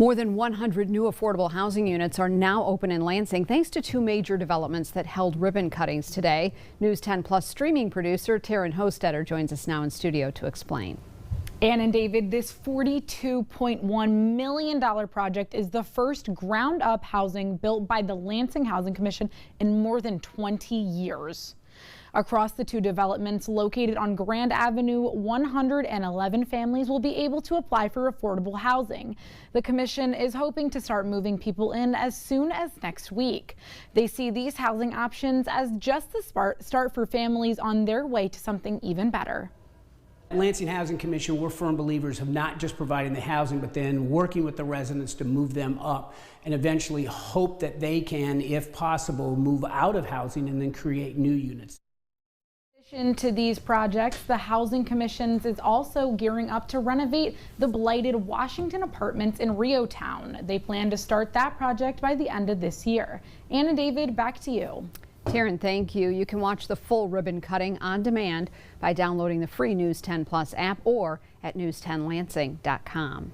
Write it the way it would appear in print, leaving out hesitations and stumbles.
More than 100 new affordable housing units are now open in Lansing thanks to two major developments that held ribbon cuttings today. News 10 Plus streaming producer Taryn Hostetter joins us now in studio to explain. Ann and David, this $42.1 million project is the first ground-up housing built by the Lansing Housing Commission in more than 20 years. Across the two developments located on Grand Avenue, 111 families will be able to apply for affordable housing. The commission is hoping to start moving people in as soon as next week. They see these housing options as just the start for families on their way to something even better. Lansing Housing Commission, we're firm believers of not just providing the housing, but then working with the residents to move them up and eventually hope that they can, if possible, move out of housing and then create new units. In addition to these projects, the Housing Commission is also gearing up to renovate the blighted Washington apartments in Riotown. They plan to start that project by the end of this year. Ann and David, back to you. Taryn, thank you. You can watch the full ribbon cutting on demand by downloading the free News 10 Plus app or at news10lansing.com.